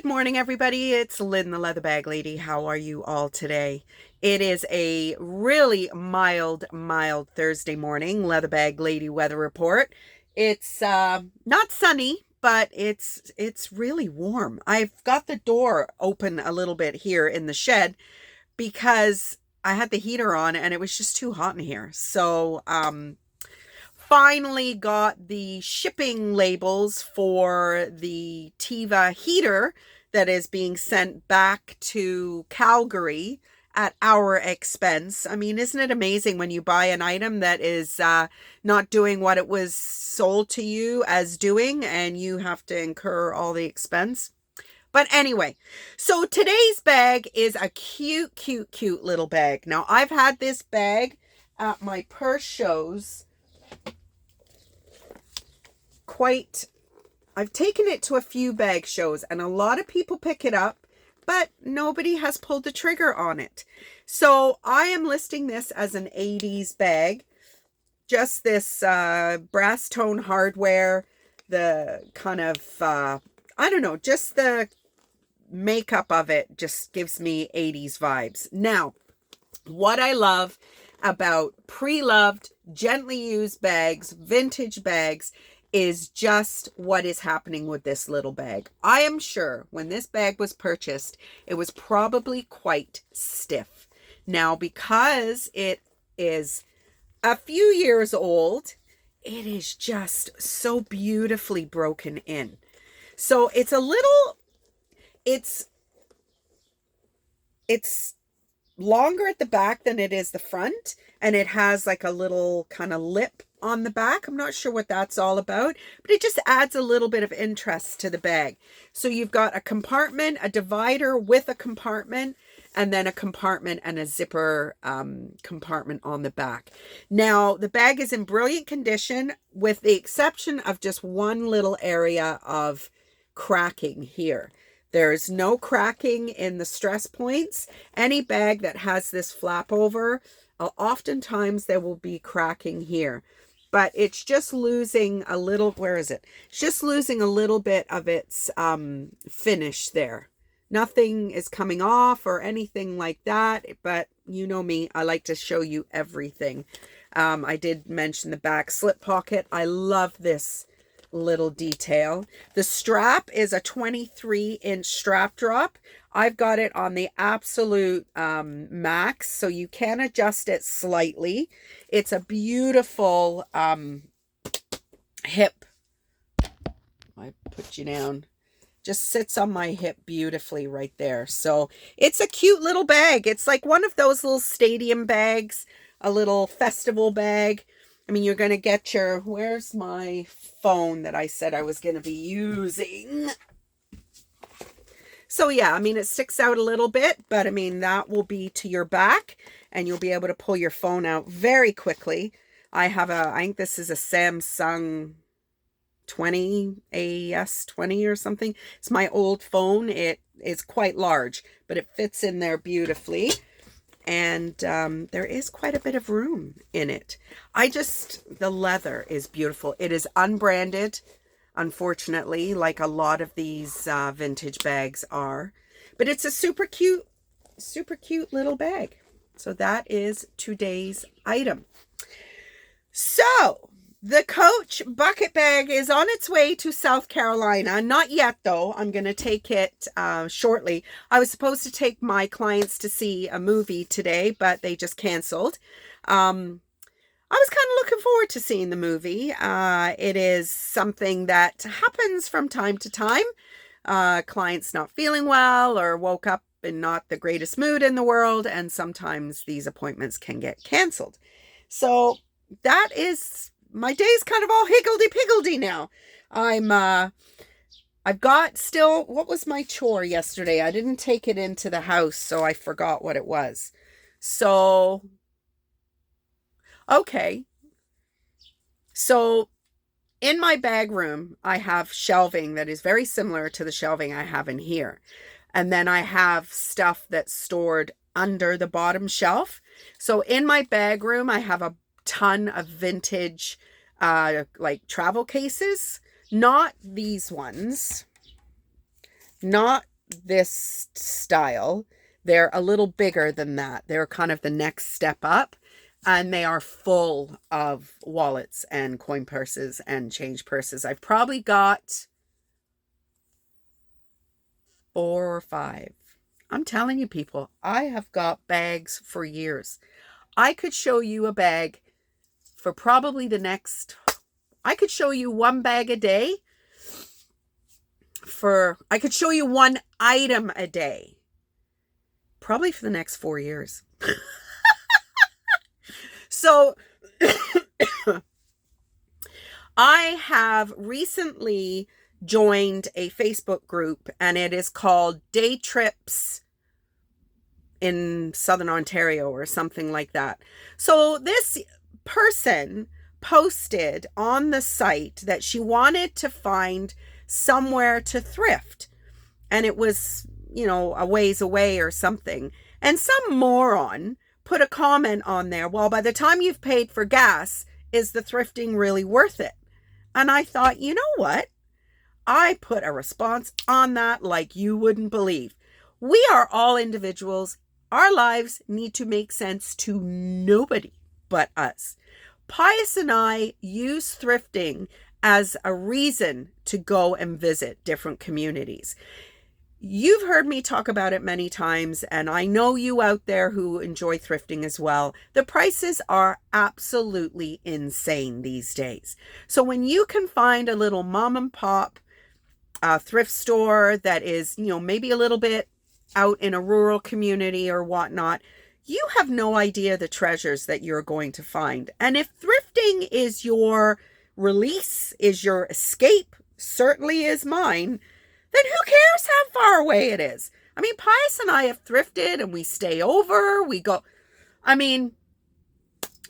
morning, everybody. It's Lynn, the Leather Bag Lady. How are you all today? It is a really mild Thursday morning Leather Bag Lady weather report. It's not sunny, but it's really warm. I've got the door open a little bit here in the shed because I had the heater on and it was just too hot in here. So, finally got the shipping labels for the Tiva heater that is being sent back to Calgary at our expense. I mean, isn't it amazing when you buy an item that is not doing what it was sold to you as doing, and you have to incur all the expense? But anyway, so today's bag is a cute little bag. Now, I've had this bag at my purse shows I've taken it to a few bag shows and a lot of people pick it up, but nobody has pulled the trigger on it. So I am listing this as an 80s bag. Just this brass tone hardware, the kind of, I don't know, just the makeup of it just gives me 80s vibes. Now, what I love about pre-loved, gently used bags, vintage bags, is just what is happening with this little bag. I am sure when this bag was purchased, it was probably quite stiff. Now, because it is a few years old, it is just so beautifully broken in. So it's longer at the back than it is the front, and it has like a little kind of lip on the back. I'm not sure what that's all about, but it just adds a little bit of interest to the bag. So you've got a compartment, a divider with a compartment, and then a compartment and a zipper compartment on the back. Now, the bag is in brilliant condition with the exception of just one little area of cracking here. There's no cracking in the stress points. Any bag that has this flap over, oftentimes there will be cracking here. But it's just losing a little, where is it? It's just losing a little bit of its finish there. Nothing is coming off or anything like that. But you know me, I like to show you everything. I did mention the back slip pocket. I love this little detail. The strap is a 23-inch strap drop. I've got it on the absolute max, so you can adjust it slightly. It's a beautiful hip. I put you down. Just sits on my hip beautifully right there. So it's a cute little bag. It's like one of those little stadium bags, a little festival bag. I mean, you're going to get your, where's my phone that I said I was going to be using? So yeah, I mean, it sticks out a little bit, but I mean, that will be to your back and you'll be able to pull your phone out very quickly. I think this is a Samsung 20, AES 20 or something. It's my old phone. It is quite large, but it fits in there beautifully. And there is quite a bit of room in it. The leather is beautiful. It is unbranded, unfortunately, like a lot of these vintage bags are. But it's a super cute little bag. So that is today's item. So, the Coach bucket bag is on its way to South Carolina. Not yet, though. I'm going to take it shortly. I was supposed to take my clients to see a movie today, but they just canceled. I was kind of looking forward to seeing the movie. It is something that happens from time to time. Clients not feeling well or woke up in not the greatest mood in the world, and sometimes these appointments can get canceled. So that is... my day's kind of all higgledy-piggledy now. I've got still, what was my chore yesterday? I didn't take it into the house, so I forgot what it was. So, okay. So, in my bag room, I have shelving that is very similar to the shelving I have in here. And then I have stuff that's stored under the bottom shelf. So, in my bag room, I have a ton of vintage like travel cases, not these ones, not this style. They're a little bigger than that. They're kind of the next step up. And they are full of wallets and coin purses and change purses. I've probably got 4 or 5. I'm telling you, people, I have got bags for years. I could show you a bag for probably the next, I could show you one bag a day I could show you one item a day, probably for the next 4 years. So I have recently joined a Facebook group, and it is called Day Trips in Southern Ontario or something like that. So this person posted on the site that she wanted to find somewhere to thrift, and it was, a ways away or something. And some moron put a comment on there, well, by the time you've paid for gas, is the thrifting really worth it? And I thought, you know what? I put a response on that like you wouldn't believe. We are all individuals. Our lives need to make sense to nobody but us. Pius and I use thrifting as a reason to go and visit different communities. You've heard me talk about it many times, and I know you out there who enjoy thrifting as well. The prices are absolutely insane these days. So when you can find a little mom and pop thrift store that is, maybe a little bit out in a rural community or whatnot, you have no idea the treasures that you're going to find. And if thrifting is your release, is your escape, certainly is mine, then who cares how far away it is? I mean, Pius and I have thrifted and we stay over, we go. I mean,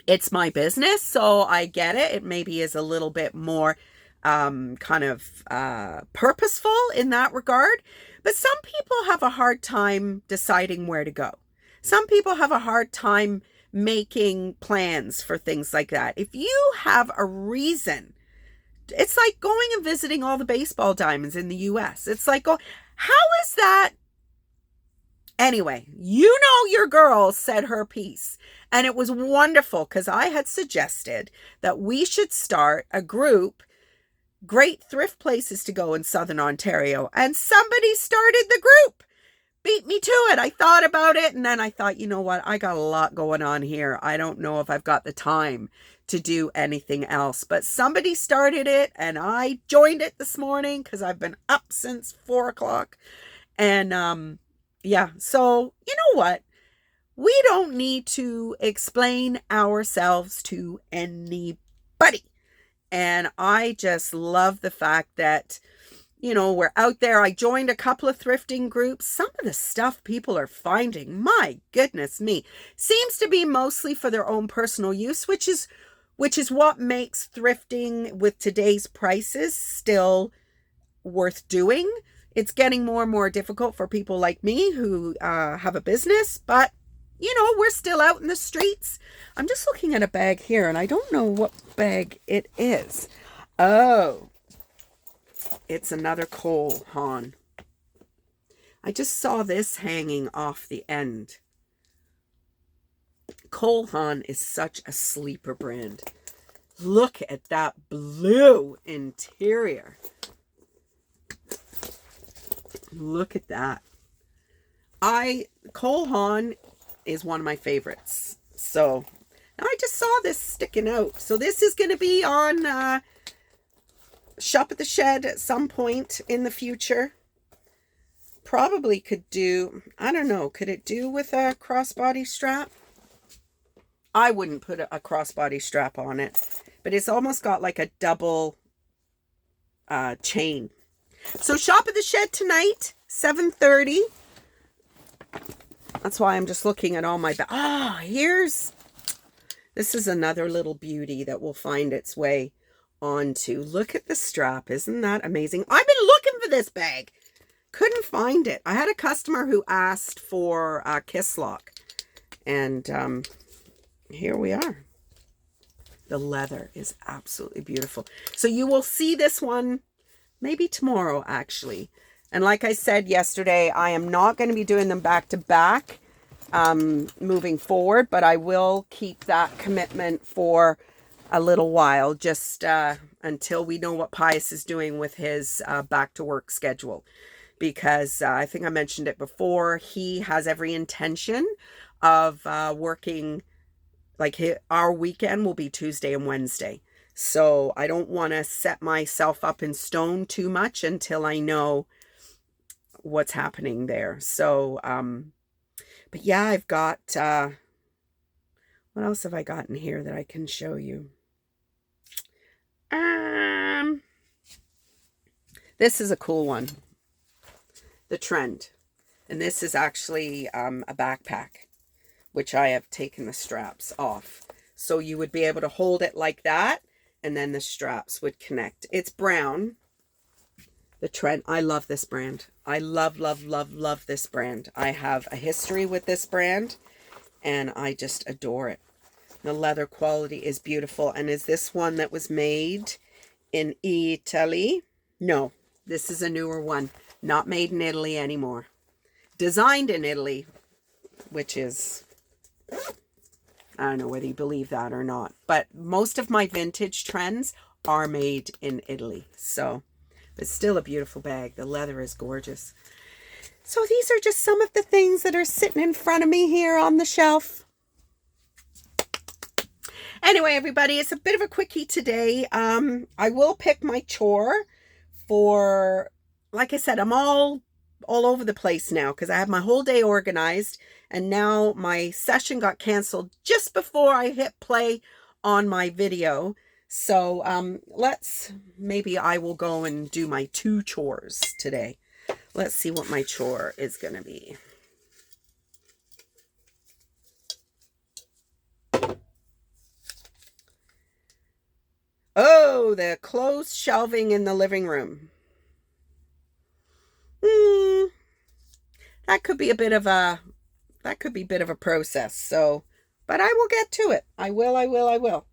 it's my business, so I get it. It maybe is a little bit more purposeful in that regard. But some people have a hard time deciding where to go. Some people have a hard time making plans for things like that. If you have a reason, it's like going and visiting all the baseball diamonds in the US. It's like, oh, how is that? Anyway, your girl said her piece. And it was wonderful because I had suggested that we should start a group, great thrift places to go in Southern Ontario. And somebody started the group. Beat me to it. I thought about it, and then I thought, you know what? I got a lot going on here. I don't know if I've got the time to do anything else. But somebody started it, and I joined it this morning because I've been up since 4 o'clock. And yeah, so you know what? We don't need to explain ourselves to anybody. And I just love the fact that, we're out there. I joined a couple of thrifting groups. Some of the stuff people are finding, my goodness me, seems to be mostly for their own personal use, which is what makes thrifting with today's prices still worth doing. It's getting more and more difficult for people like me who have a business, but we're still out in the streets. I'm just looking at a bag here, and I don't know what bag it is. Oh, it's another Cole Haan. I just saw this hanging off the end. Cole Haan is such a sleeper brand. Look at that blue interior. Look at that. Cole Haan is one of my favorites. So now I just saw this sticking out. So this is going to be on Shop at the Shed at some point in the future. Probably could do, I don't know, could it do with a crossbody strap? I wouldn't put a crossbody strap on it, but it's almost got like a double chain. So Shop at the Shed tonight, 7:30. That's why I'm just looking at all my... this is another little beauty that will find its way onto. Look at the strap. Isn't that amazing? I've been looking for this bag. Couldn't find it. I had a customer who asked for a kiss lock. And here we are. The leather is absolutely beautiful. So you will see this one maybe tomorrow, actually. And like I said yesterday, I am not going to be doing them back to back moving forward, but I will keep that commitment for a little while, just until we know what Pius is doing with his back to work schedule. Because I think I mentioned it before, he has every intention of working, like our weekend will be Tuesday and Wednesday. So I don't want to set myself up in stone too much until I know what's happening there. So, but yeah, I've got, what else have I got in here that I can show you? This is a cool one. The Trend. And this is actually a backpack, which I have taken the straps off. So you would be able to hold it like that, and then the straps would connect. It's brown. The Trend. I love this brand. I love, love, love, love this brand. I have a history with this brand, and I just adore it. The leather quality is beautiful. And is this one that was made in Italy? No, this is a newer one. Not made in Italy anymore. Designed in Italy, which is, I don't know whether you believe that or not. But most of my vintage trends are made in Italy. So, it's still a beautiful bag. The leather is gorgeous. So these are just some of the things that are sitting in front of me here on the shelf. Anyway, everybody, it's a bit of a quickie today. I will pick my chore for, like I said, I'm all over the place now because I have my whole day organized, and now my session got canceled just before I hit play on my video. So maybe I will go and do my 2 chores today. Let's see what my chore is going to be. Oh, the closed shelving in the living room. That could be a bit of a process. So, but I will get to it. I will.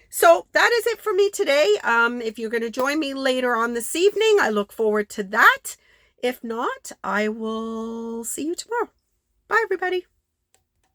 So that is it for me today. If you're going to join me later on this evening, I look forward to that. If not, I will see you tomorrow. Bye, everybody.